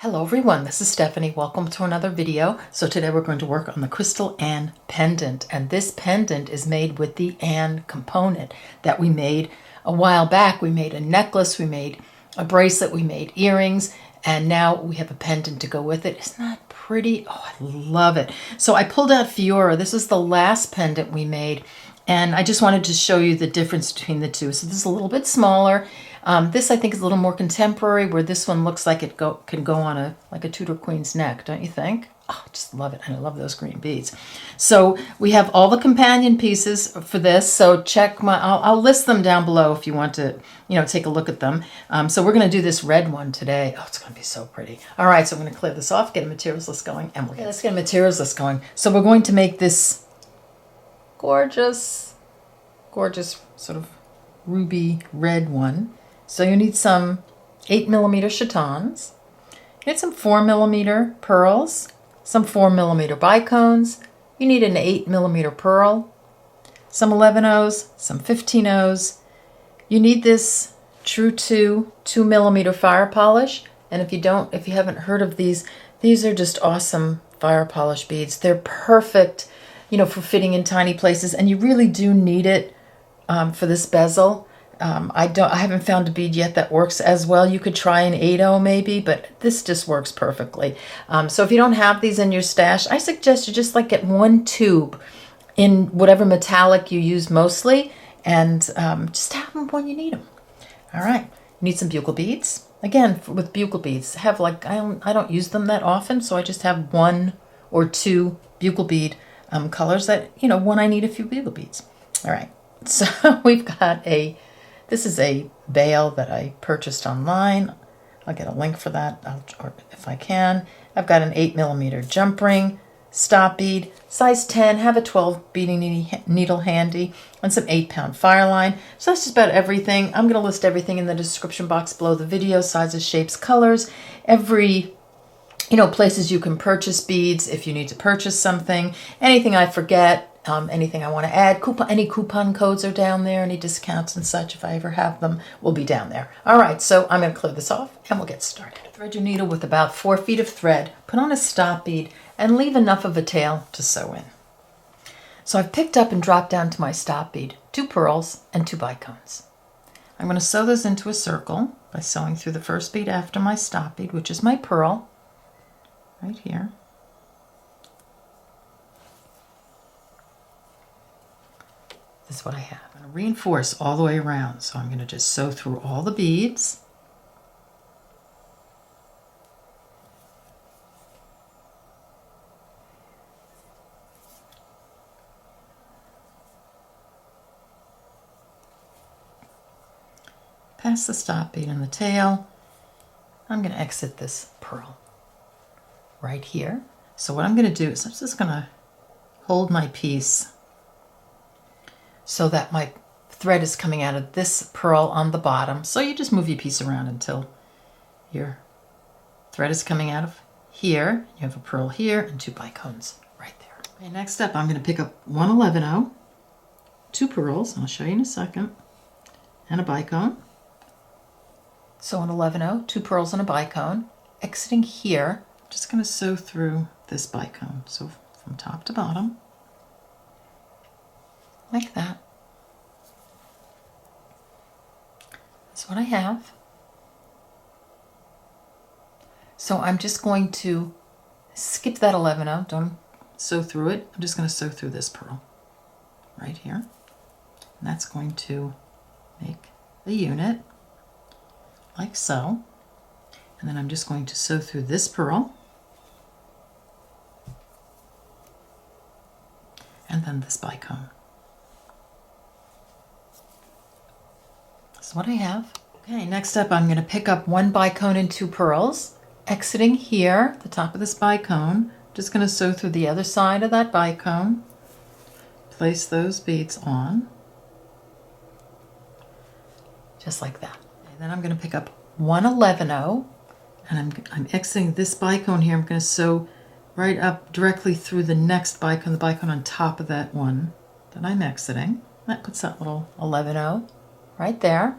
Hello everyone, this is Stephanie. Welcome to another video. So today we're going to work on the Crystal Anne pendant, and this pendant is made with the Anne component that we made a while back. We made a necklace, we made a bracelet, we made earrings, and now we have a pendant to go with it. Isn't that pretty? Oh, I love it. So I pulled out Fiora. This is the last pendant we made, and I just wanted to show you the difference between the two. So this is a little bit smaller. This I think is a little more contemporary, where this one looks like it can go on a Tudor queen's neck, don't you think? Oh, I just love it, and I love those green beads. So we have all the companion pieces for this. So check I'll list them down below if you want to, take a look at them. So we're going to do this red one today. Oh, it's going to be so pretty. All right, so I'm going to clear this off, get a materials list going, and let's get a materials list going. So we're going to make this gorgeous sort of ruby red one. So you need some 8mm Chatons, you need some 4mm pearls, some 4mm Bicones, you need an 8mm pearl, some 11/0s, some 15/0s. You need this True 2mm fire polish, and if you haven't heard of these are just awesome fire polish beads. They're perfect, for fitting in tiny places, and you really do need it for this bezel. I haven't found a bead yet that works as well. You could try an 8/0 maybe, but this just works perfectly. So if you don't have these in your stash, I suggest you just get one tube in whatever metallic you use mostly, and just have them when you need them. All right, you need some bugle beads. Again, with bugle beads, have I don't use them that often, so I just have 1 or 2 bugle bead colors that when I need a few bugle beads. All right, so we've got this is a veil that I purchased online. I'll get a link for that, or if I can. I've got an 8mm jump ring, stop bead, size 10, have a 12 beading needle handy, and some 8-pound Fireline. So that's just about everything. I'm going to list everything in the description box below the video, sizes, shapes, colors, every places you can purchase beads if you need to purchase something, anything I forget. Anything I want to add, any coupon codes are down there, any discounts and such, if I ever have them, will be down there. All right, so I'm going to clear this off and we'll get started. Thread your needle with about 4 feet of thread, put on a stop bead, and leave enough of a tail to sew in. So I've picked up and dropped down to my stop bead 2 pearls and 2 bicones. I'm going to sew those into a circle by sewing through the first bead after my stop bead, which is my pearl, right here. This is what I have. I'm going to reinforce all the way around, so I'm going to just sew through all the beads. Past the stop bead and the tail, I'm going to exit this pearl right here. So what I'm going to do is I'm just going to hold my piece so that my thread is coming out of this pearl on the bottom. So you just move your piece around until your thread is coming out of here. You have a pearl here and 2 bicones right there. Okay, next up, I'm going to pick up 1 11/0, 2 pearls, I'll show you in a second, and a bicone. So an 11/0, 2 pearls and a bicone. Exiting here, I'm just going to sew through this bicone. So from top to bottom, like that. That's what I have. So I'm just going to skip that 11/0, don't sew through it. I'm just going to sew through this pearl right here. And that's going to make a unit, like so. And then I'm just going to sew through this pearl, and then this bicone. That's what I have. Okay, next up I'm going to pick up 1 bicone and 2 pearls. Exiting here, the top of this bicone, just going to sew through the other side of that bicone. Place those beads on, just like that. And then I'm going to pick up 1 11/0, and I'm exiting this bicone here. I'm going to sew right up directly through the next bicone, the bicone on top of that one that I'm exiting. That puts that little 11/0 right there.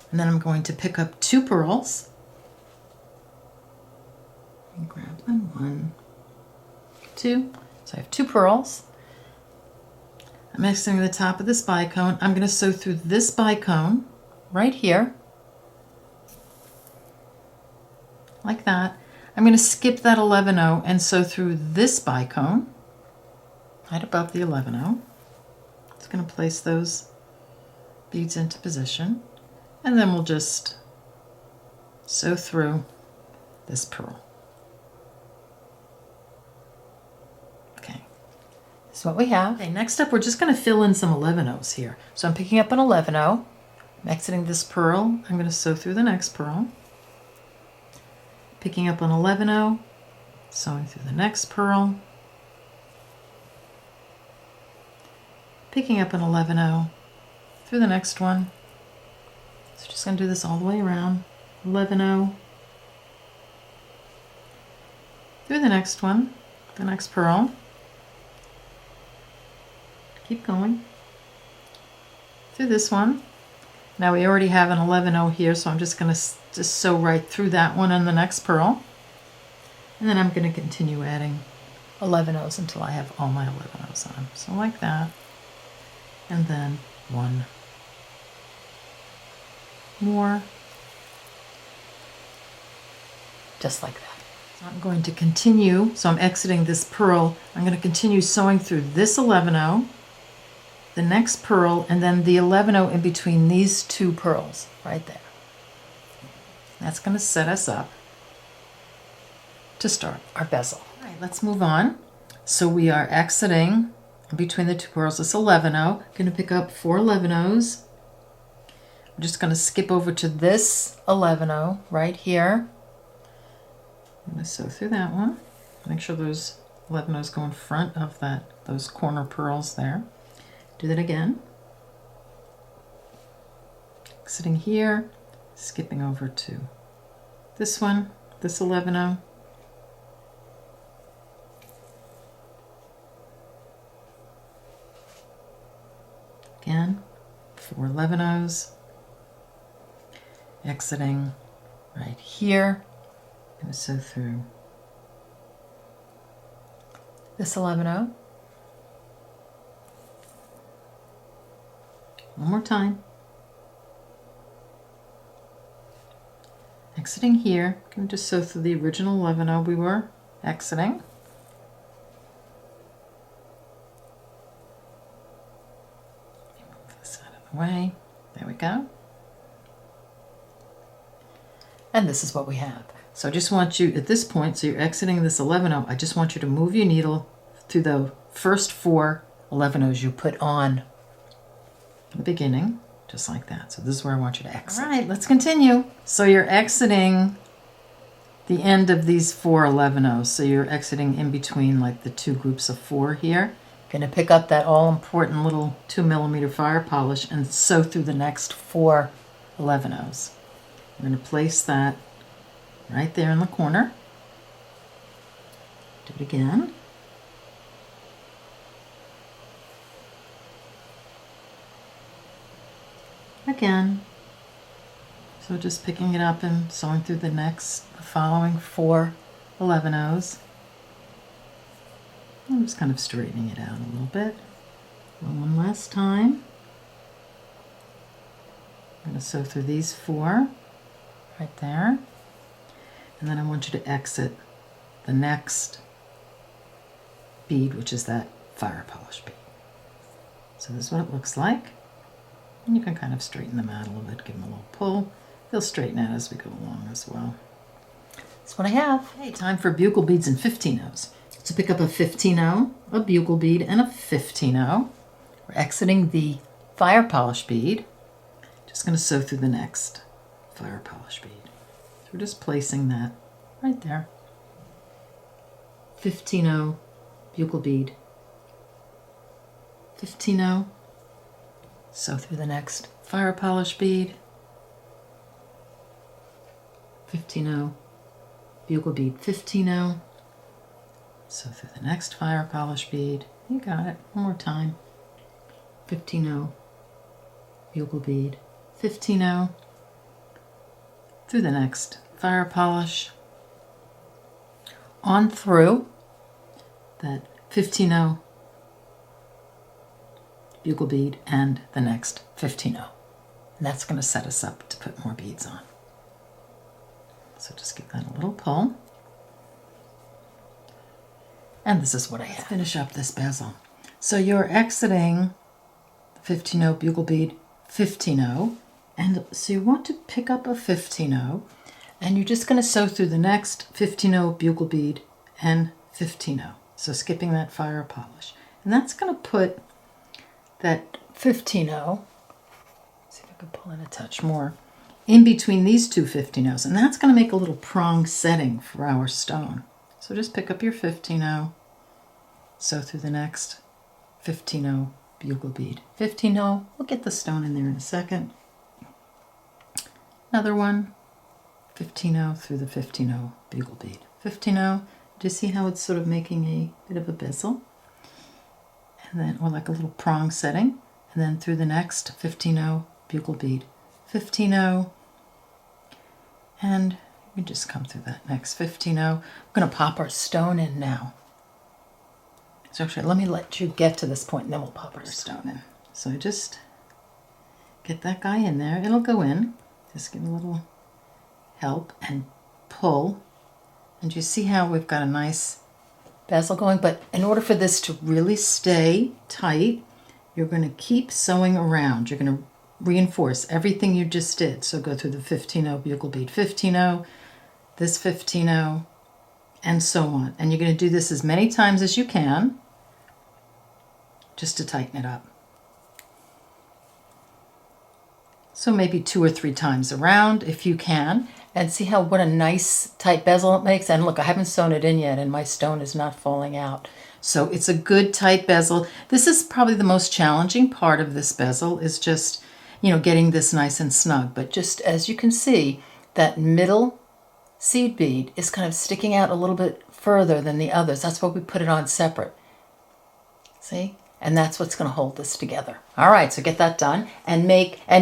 And then I'm going to pick up 2 pearls And grab one, 2. So I have 2 pearls. I'm exiting the top of this bicone. I'm going to sew through this bicone right here, like that. I'm going to skip that 11-0 and sew through this bicone right above the 11-0. It's going to place those beads into position, and then we'll just sew through this pearl. Okay, this is what we have. Okay, next up we're just going to fill in some 11-0s here. So I'm picking up an 11-0, I'm exiting this pearl, I'm going to sew through the next pearl, picking up an 11-0, sewing through the next pearl, picking up an 11-0 through the next one. So just going to do this all the way around. 11-0 through the next one, the next pearl. Keep going through this one. Now we already have an 11-0 here, so I'm just going to just sew right through that one and the next pearl. And then I'm going to continue adding 11-0s until I have all my 11-0s on. So like that. And then one more. Just like that. So I'm going to continue, so I'm exiting this pearl. I'm going to continue sewing through this 11-0, the next pearl, and then the 11-0 in between these 2 pearls right there. That's going to set us up to start our bezel. All right, let's move on. So we are exiting in between the 2 pearls, this 11-0. I'm going to pick up 4 11-0s. I'm just going to skip over to this 11-0 right here. I'm going to sew through that one. Make sure those 11-0s go in front of those corner pearls there. Do that again. Exiting here, skipping over to this one, this 11-0. Again, 4 11-0s. Exiting right here. I'm going to sew through this 11-0. One more time. Exiting here, I'm going to just sew through the original 11-0 we were exiting. Move this out of the way. There we go. And this is what we have. So I just want you, at this point, so you're exiting this 11-0, I just want you to move your needle through the first 4 11-0s you put on the beginning, just like that. So this is where I want you to exit. All right, let's continue. So you're exiting the end of these 4 11-0s. So you're exiting in between like the 2 groups of 4 here. Going to pick up that all-important little 2mm fire polish and sew through the next 4 11-0s. I'm going to place that right there in the corner. Do it again. Again. So just picking it up and sewing through the following 4 11-0s. I'm just kind of straightening it out a little bit. One last time. I'm going to sew through these 4 right there. And then I want you to exit the next bead, which is that fire polish bead. So this is what it looks like. And you can kind of straighten them out a little bit, give them a little pull. They'll straighten out as we go along as well. That's what I have. Hey, time for bugle beads and 15-0s. So pick up a 15-0, a bugle bead, and a 15-0. We're exiting the fire polish bead. Just going to sew through the next fire polish bead. So we're just placing that right there. 15-0, bugle bead. 15-0. Sew through the next fire polish bead. 15-0, bugle bead. 15-0. Sew through the next fire polish bead. You got it. One more time. 15-0, bugle bead. 15-0. Through the next fire polish. on through that 15-0 bugle bead and the next 15-0. And that's going to set us up to put more beads on. So just give that a little pull. And this is what I have. Let's finish up this bezel. So you're exiting the 15-0 bugle bead, 15-0, and so you want to pick up a 15-0, and you're just going to sew through the next 15-0 bugle bead and 15-0. So skipping that fire polish. And that's going to put that 15-0, see if I can pull in a touch more, in between these two 15-0s, and that's going to make a little prong setting for our stone. So just pick up your 15-0, sew through the next 15-0 bugle bead. 15-0, we'll get the stone in there in a second. Another one, 15-0 through the 15-0 bugle bead. 15-0, do you see how it's sort of making a bit of a bezel? And then, or like a little prong setting, and then through the next 15-0 bugle bead. 15-0, and we just come through that next 15-0. We're going to pop our stone in now. So actually, let me let you get to this point, and then we'll pop our stone in. So just get that guy in there. It'll go in. Just give a little help and pull. And you see how we've got a nice bezel going? But in order for this to really stay tight, you're going to keep sewing around. You're going to reinforce everything you just did. So go through the 15-0 bugle bead, 15-0, this 15-0, and so on. And you're going to do this as many times as you can, just to tighten it up. So maybe 2 or 3 times around if you can, and see how what a nice tight bezel it makes. And look, I haven't sewn it in yet, and my stone is not falling out. So it's a good tight bezel. This is probably the most challenging part of this bezel, is just, you know, getting this nice and snug. But just as you can see, that middle seed bead is kind of sticking out a little bit further than the others. That's why we put it on separate. See? And that's what's going to hold this together. All right, so get that done, and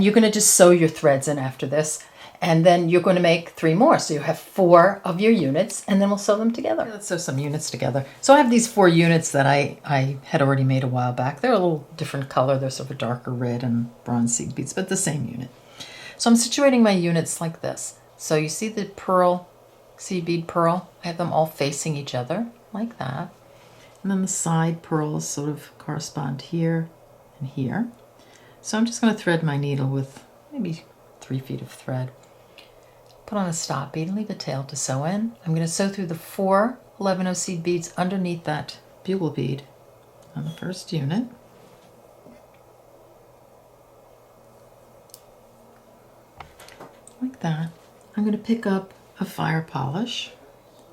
you're going to just sew your threads in after this, and then you're going to make 3 more. So you have 4 of your units, and then we'll sew them together. Let's sew some units together. So I have these 4 units that I had already made a while back. They're a little different color. They're sort of a darker red and bronze seed beads, but the same unit. So I'm situating my units like this. So you see the pearl, seed bead pearl? I have them all facing each other like that. And then the side pearls sort of correspond here and here. So I'm just going to thread my needle with maybe 3 feet of thread. Put on a stop bead and leave the tail to sew in. I'm going to sew through the 4 11-0 seed beads underneath that bugle bead on the first unit. Like that. I'm going to pick up a fire polish,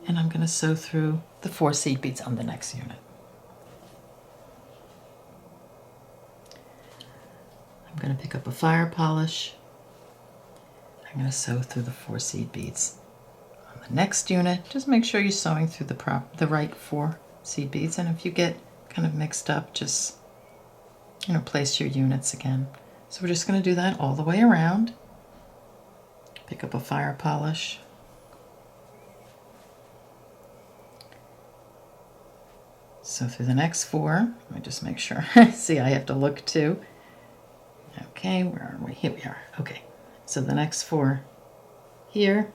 and I'm going to sew through the 4 seed beads on the next unit. I'm going to pick up a fire polish. I'm going to sew through the 4 seed beads on the next unit. Just make sure you're sewing through the right 4 seed beads, and if you get kind of mixed up, just, you know, place your units again. So we're just going to do that all the way around. Pick up a fire polish. So through the next 4, let me just make sure. See, I have to look too. Okay, where are we? Here we are. Okay, so the next 4 here,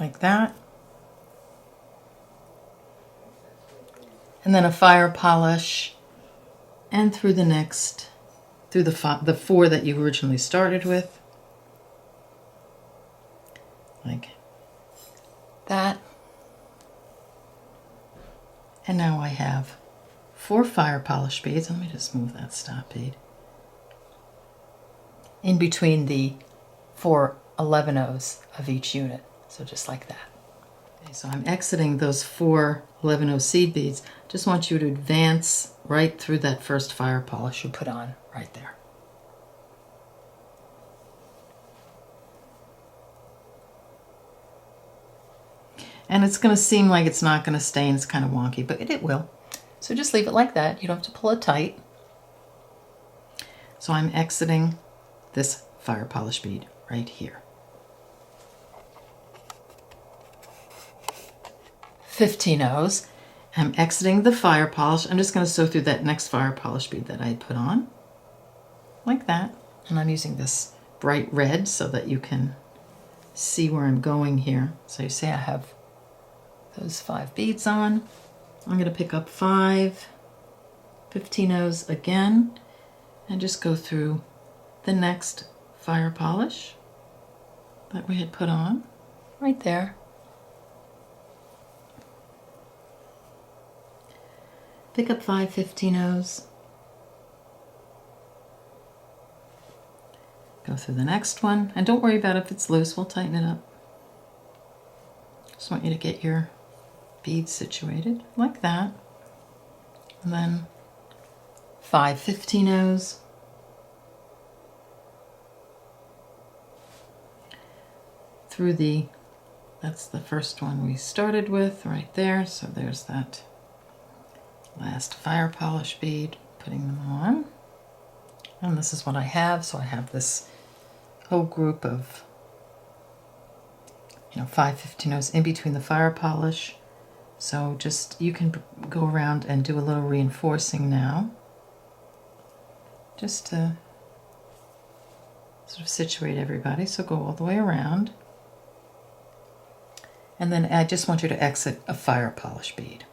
like that. And then a fire polish, and through the next, through the 4 that you originally started with, like that. And now I have 4 fire polish beads. Let me just move that stop bead in between the 4 11-0s of each unit. So just like that. Okay, so I'm exiting those 4 11-0 seed beads. Just want you to advance right through that first fire polish you put on right there. And it's going to seem like it's not going to stay and it's kind of wonky, but it will. So just leave it like that. You don't have to pull it tight. So I'm exiting this fire polish bead right here. 15-0s. I'm exiting the fire polish. I'm just going to sew through that next fire polish bead that I put on, like that. And I'm using this bright red so that you can see where I'm going here. So you see I have those 5 beads on. I'm going to pick up 5 15-0s again and just go through the next fire polish that we had put on right there. Pick up 5 15-0s. Go through the next one, and don't worry about if it's loose, we'll tighten it up. Just want you to get your beads situated like that. And then 5 15-0s. Through that's the first one we started with right there, so there's that last fire polish bead, putting them on. And this is what I have, so I have this whole group of 5 15-0s in between the fire polish. So just, you can go around and do a little reinforcing now, just to sort of situate everybody. So go all the way around. And then I just want you to exit a fire polish bead.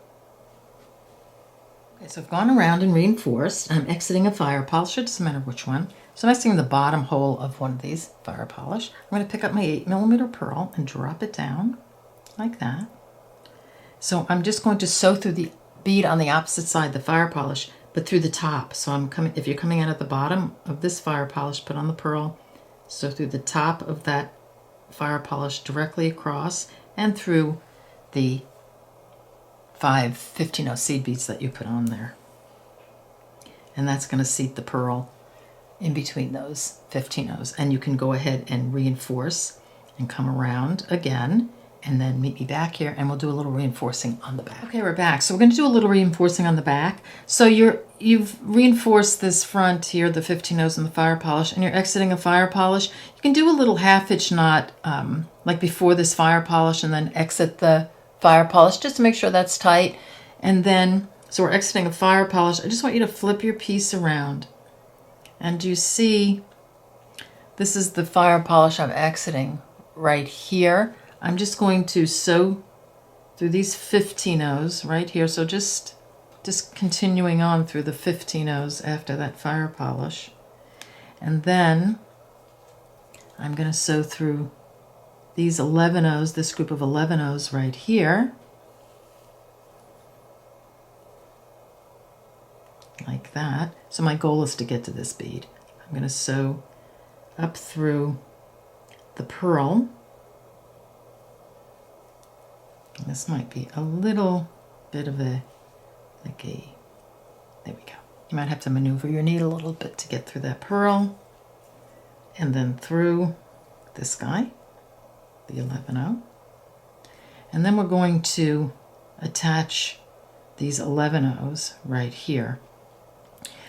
Okay, so I've gone around and reinforced. I'm exiting a fire polish, it doesn't matter which one. So I'm exiting the bottom hole of one of these fire polish. I'm going to pick up my 8mm pearl and drop it down like that. So I'm just going to sew through the bead on the opposite side, the fire polish, but through the top. So I'm coming, if you're coming out at the bottom of this fire polish, put on the pearl, sew through the top of that fire polish directly across and through the 5 15-0 seed beads that you put on there. And that's going to seat the pearl in between those 15-0s. And you can go ahead and reinforce and come around again, and then meet me back here and we'll do a little reinforcing on the back. Okay, we're back. So we're going to do a little reinforcing on the back. So you've reinforced this front here, the 15-0s and the fire polish, and you're exiting a fire polish. You can do a little half-hitch knot like before this fire polish, and then exit the fire polish just to make sure that's tight. And then, so we're exiting a fire polish. I just want you to flip your piece around. And you see, this is the fire polish I'm exiting right here. I'm just going to sew through these 15-0s right here. So just continuing on through the 15-0s after that fire polish. And then I'm going to sew through these 11-0s, this group of 11-0s right here. Like that. So my goal is to get to this bead. I'm going to sew up through the pearl. This might be a little bit of there we go. You might have to maneuver your needle a little bit to get through that pearl. And then through this guy, the 11-0. And then we're going to attach these 11-0s right here.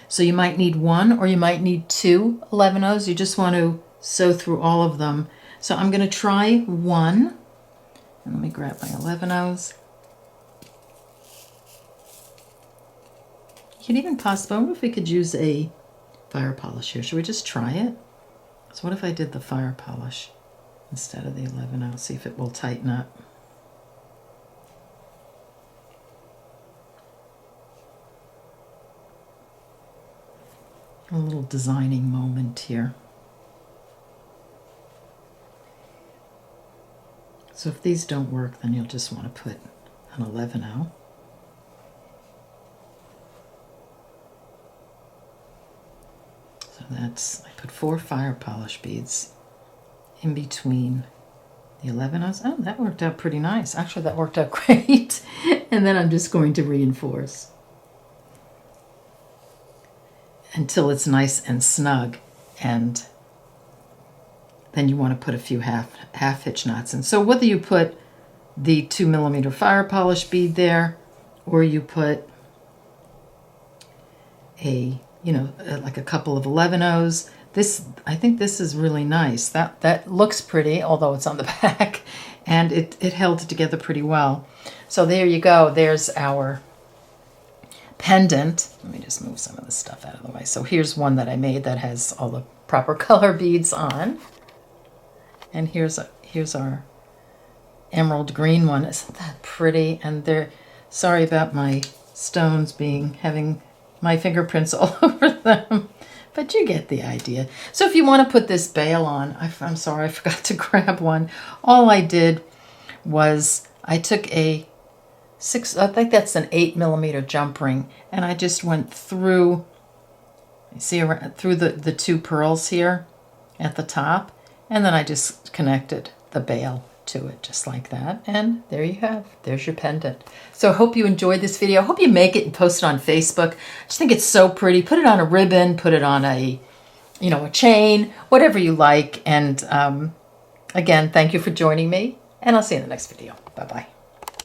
So you might need 1 or you might need 2 11-0s. You just want to sew through all of them. So I'm going to try 1. And let me grab my 11-0s. You could even possibly, I wonder if we could use a fire polish here. Should we just try it? So what if I did the fire polish instead of the 11-0? See if it will tighten up. A little designing moment here. So if these don't work, then you'll just want to put an 11-0. So that's, I put 4 fire polish beads in between the 11-0s. Oh, that worked out pretty nice. Actually, that worked out great. And then I'm just going to reinforce until it's nice and snug, and then you want to put a few half hitch knots in. So whether you put the 2mm fire polish bead there, or you put like a couple of 11-0s, I think this is really nice. That looks pretty, although it's on the back, and it held it together pretty well. So there you go. There's our pendant. Let me just move some of the stuff out of the way. So here's one that I made that has all the proper color beads on. And here's our emerald green one. Isn't that pretty? And they're, sorry about my stones having my fingerprints all over them, but you get the idea. So if you want to put this bail on, I'm sorry, I forgot to grab one. All I did was I took I think that's an 8mm jump ring, and I just went through, you see, through the two pearls here at the top, and then I just connected the bail to it just like that, and there you have, there's your pendant. So I hope you enjoyed this video. I hope you make it and post it on Facebook. I just think it's so pretty. Put it on a ribbon, put it on a chain, whatever you like. And again, thank you for joining me, and I'll see you in the next video. Bye-bye.